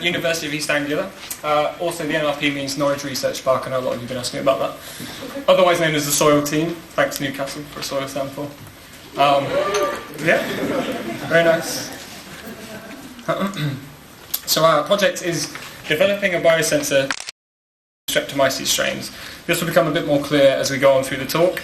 University of East Anglia. Also, the NRP means Norwich Research Park. I know a lot of you have been asking about that. Otherwise known as the Soil Team. Thanks Newcastle for a soil sample. Yeah, very nice. So our project is developing a biosensor Streptomyces strains. This will become a bit more clear as we go on through the talk.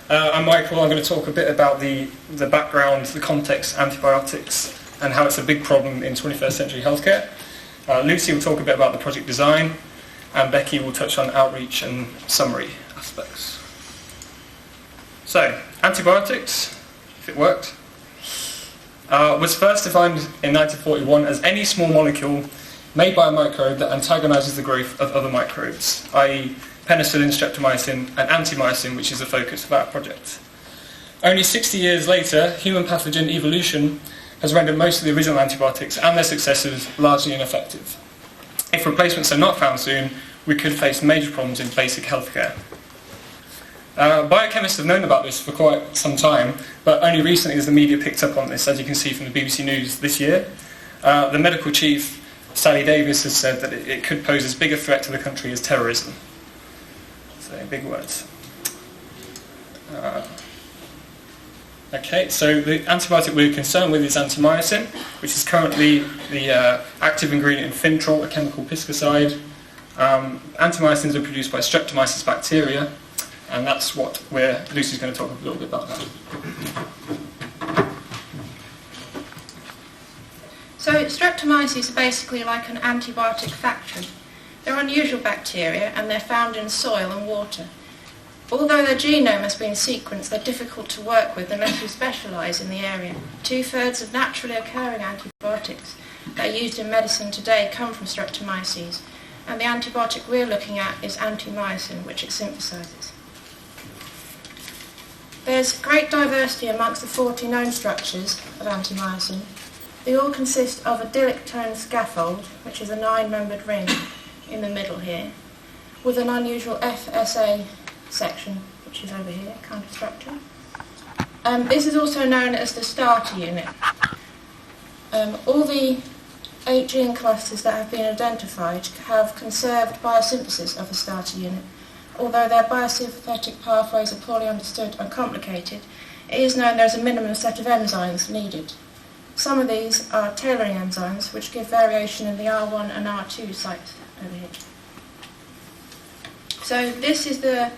I'm Michael. I'm going to talk a bit about the background, the context, antibiotics, and how it's a big problem in 21st century healthcare. Lucy will talk a bit about the project design, and Becky will touch on outreach and summary aspects. So, antibiotics, if it worked, was first defined in 1941 as any small molecule made by a microbe that antagonises the growth of other microbes, i.e. penicillin, streptomycin, and antimycin, which is the focus of our project. Only 60 years later, human pathogen evolution has rendered most of the original antibiotics and their successors largely ineffective. If replacements are not found soon, we could face major problems in basic healthcare. Biochemists have known about this for quite some time, but only recently has the media picked up on this, as you can see from the BBC News this year. The medical chief, Sally Davis, has said that it could pose as big a threat to the country as terrorism. So, big words. Okay, so the antibiotic we're concerned with is antimycin, which is currently the active ingredient in Fintrol, a chemical pesticide. Antimycins are produced by Streptomyces bacteria, and that's what Lucy's going to talk a little bit about now. So Streptomyces are basically like an antibiotic factory. They're unusual bacteria and they're found in soil and water. Although their genome has been sequenced, they're difficult to work with unless you specialise in the area. 2/3 of naturally occurring antibiotics that are used in medicine today come from Streptomyces, and the antibiotic we're looking at is antimycin, which it synthesises. There's great diversity amongst the 40 known structures of antimycin. They all consist of a dilactone scaffold, which is a 9-membered ring in the middle here, with an unusual FSA section, which is over here, kind of structure. This is also known as the starter unit. All the 8 gene clusters that have been identified have conserved biosynthesis of the starter unit. Although their biosynthetic pathways are poorly understood and complicated, it is known there is a minimum set of enzymes needed. Some of these are tailoring enzymes, which give variation in the R1 and R2 sites over here. So this is the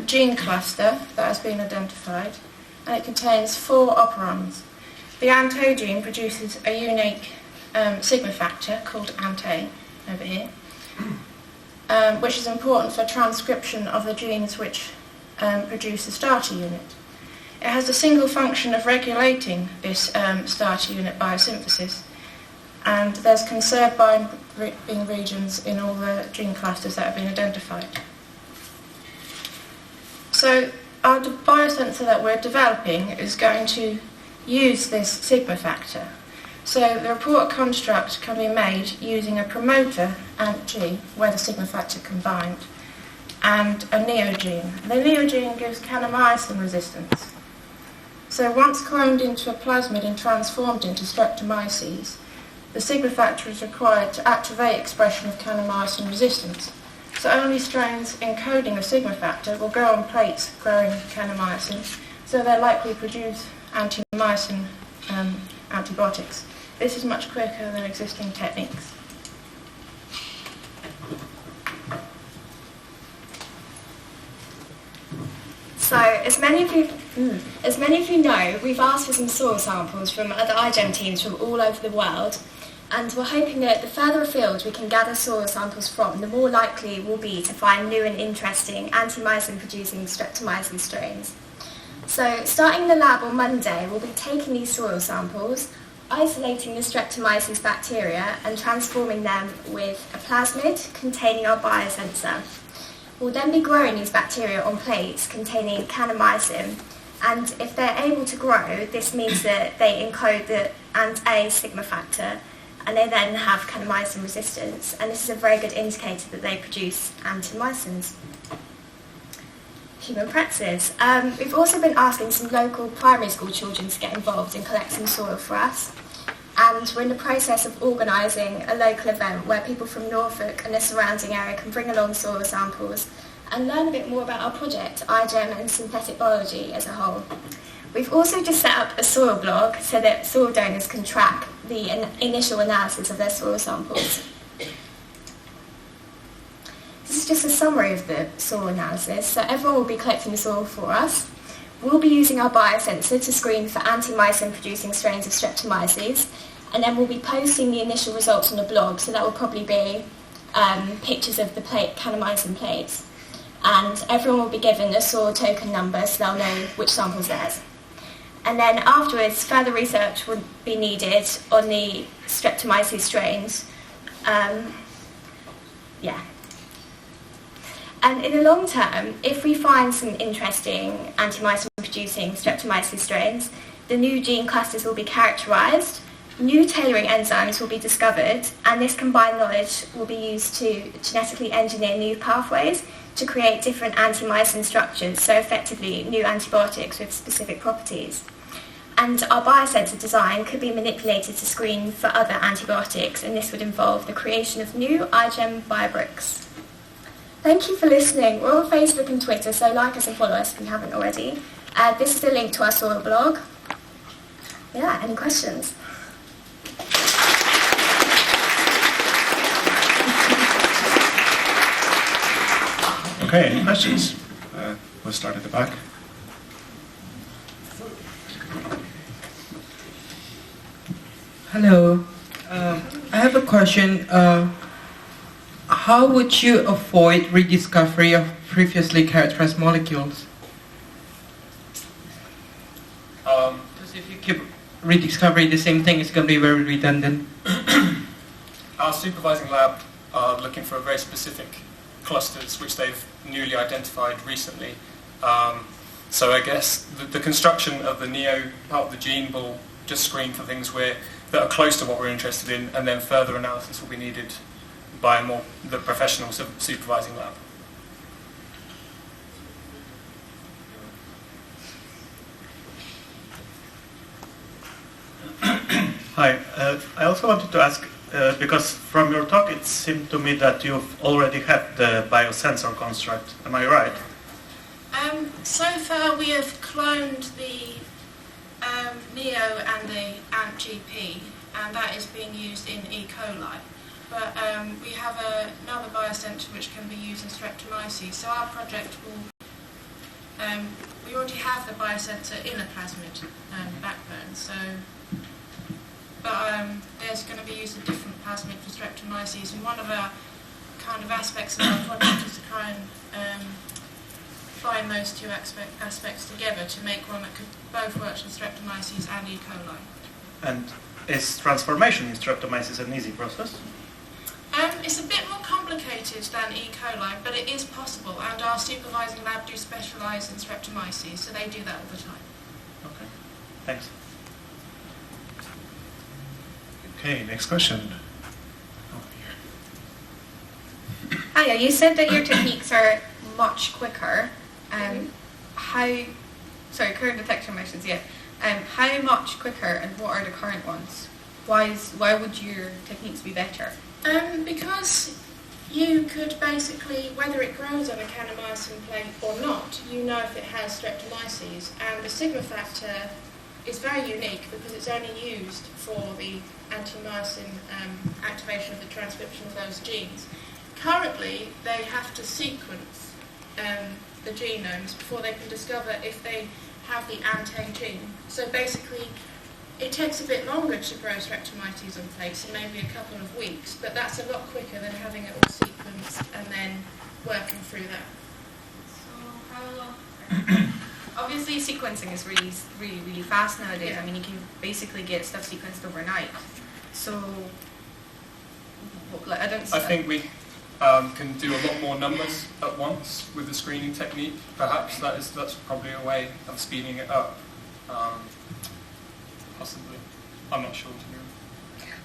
gene cluster that has been identified, and it contains 4 operons. The ANT-A gene produces a unique sigma factor called ANT-A over here, which is important for transcription of the genes which produce the starter unit. It has a single function of regulating this starter unit biosynthesis, and there's conserved binding regions in all the gene clusters that have been identified. So our biosensor that we're developing is going to use this sigma factor. So the reporter construct can be made using a promoter, ANT-G, where the sigma factor combined, and a neogene. The neogene gives kanamycin resistance. So once cloned into a plasmid and transformed into Streptomyces, the sigma factor is required to activate expression of kanamycin resistance. So only strains encoding the sigma factor will grow on plates growing kanamycin, so they'll likely produce antimycin antibiotics. This is much quicker than existing techniques. So, as many of you know, we've asked for some soil samples from other iGEM teams from all over the world, and we're hoping that the further afield we can gather soil samples from, the more likely we'll be to find new and interesting antimycin-producing Streptomycin strains. So, starting in the lab on Monday, we'll be taking these soil samples, isolating the Streptomyces bacteria and transforming them with a plasmid containing our biosensor. We'll then be growing these bacteria on plates containing kanamycin, and if they're able to grow, this means that they encode the ANT-A sigma factor, and they then have kanamycin resistance, and this is a very good indicator that they produce antimycins. Human practices. We've also been asking some local primary school children to get involved and collect some soil for us, and we're in the process of organising a local event where people from Norfolk and the surrounding area can bring along soil samples and learn a bit more about our project, iGEM and synthetic biology as a whole. We've also just set up a soil blog so that soil donors can track the initial analysis of their soil samples. This is just a summary of the soil analysis. So everyone will be collecting the soil for us. We'll be using our biosensor to screen for antimycin-producing strains of Streptomyces, and then we'll be posting the initial results on the blog, so that will probably be pictures of the kanamycin plates. And everyone will be given a soil token number, so they'll know which sample's theirs. And then afterwards, further research would be needed on the Streptomyces strains. And in the long term, if we find some interesting antimycin-producing Streptomyces strains, the new gene clusters will be characterised, new tailoring enzymes will be discovered, and this combined knowledge will be used to genetically engineer new pathways to create different antimycin structures, so effectively new antibiotics with specific properties. And our biosensor design could be manipulated to screen for other antibiotics, and this would involve the creation of new iGEM biobricks. Thank you for listening. We're on Facebook and Twitter, so like us and follow us if you haven't already. This is the link to our soil blog. Yeah, any questions? Okay, any questions? We'll start at the back. Hello. I have a question. How would you avoid rediscovery of previously characterized molecules? Because if you keep rediscovering the same thing, it's going to be very redundant. Our supervising lab are looking for very specific clusters which they've newly identified recently. So I guess the construction of the neo part of the gene will just screen for things that are close to what we're interested in, and then further analysis will be needed by the professional supervising lab. Hi, I also wanted to ask, because from your talk it seemed to me that you've already had the biosensor construct. Am I right? So far we have cloned the Neo and the AntGP, and that is being used in E. coli. But we have another biosensor which can be used in Streptomyces. So our project will, we already have the biosensor in a plasmid backbone. So, but there's going to be used a different plasmid for Streptomyces. And one of our kind of aspects of our project is to try and find those two aspects together to make one that could both work in Streptomyces and E. coli. And is transformation in Streptomyces an easy process? It's a bit more complicated than E. coli, but it is possible, and our supervising lab do specialise in Streptomyces, so they do that all the time. Okay, thanks. Okay, next question. Hiya, you said that your techniques are much quicker. Current detection methods, yeah. How much quicker, and what are the current ones? Why would your techniques be better? Because you could basically, whether it grows on a kanamycin plate or not, you know if it has Streptomyces, and the sigma factor is very unique because it's only used for the antimycin activation of the transcription of those genes. Currently, they have to sequence the genomes before they can discover if they have the ant gene. So basically, it takes a bit longer to grow Streptomyces on plates, so maybe a couple of weeks, but that's a lot quicker than having it all sequenced and then working through that. So how long? Obviously, sequencing is really fast nowadays. Yeah. I mean, you can basically get stuff sequenced overnight. So, I don't. I think we can do a lot more numbers at once with the screening technique. Perhaps that's probably a way of speeding it up. Possibly. I'm not sure, to be honest.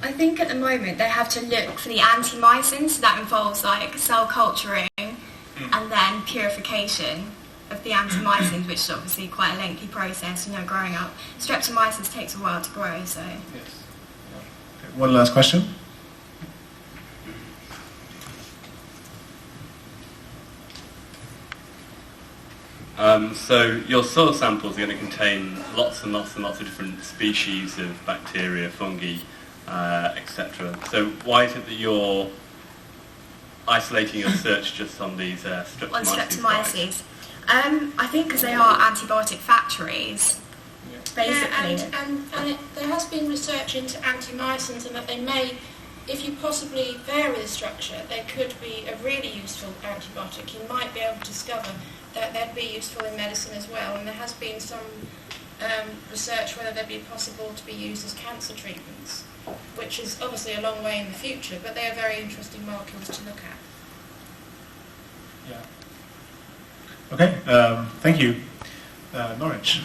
I think at the moment they have to look for the antimycin, so that involves like cell culturing and then purification of the antimycins, which is obviously quite a lengthy process, growing up. Streptomyces takes a while to grow, so... Yes. Yeah. one last question. So your soil samples are going to contain lots and lots and lots of different species of bacteria, fungi, etc. So why is it that you're isolating your search just on these streptomyces? On streptomyces. I think because they are antibiotic factories, basically. Yeah, there has been research into antimycins and that they may, if you possibly vary the structure, they could be a really useful antibiotic. You might be able to discover that they'd be useful in medicine as well, and there has been some research whether they'd be possible to be used as cancer treatments, which is obviously a long way in the future, but they are very interesting molecules to look at. Yeah. Okay, thank you. Norwich.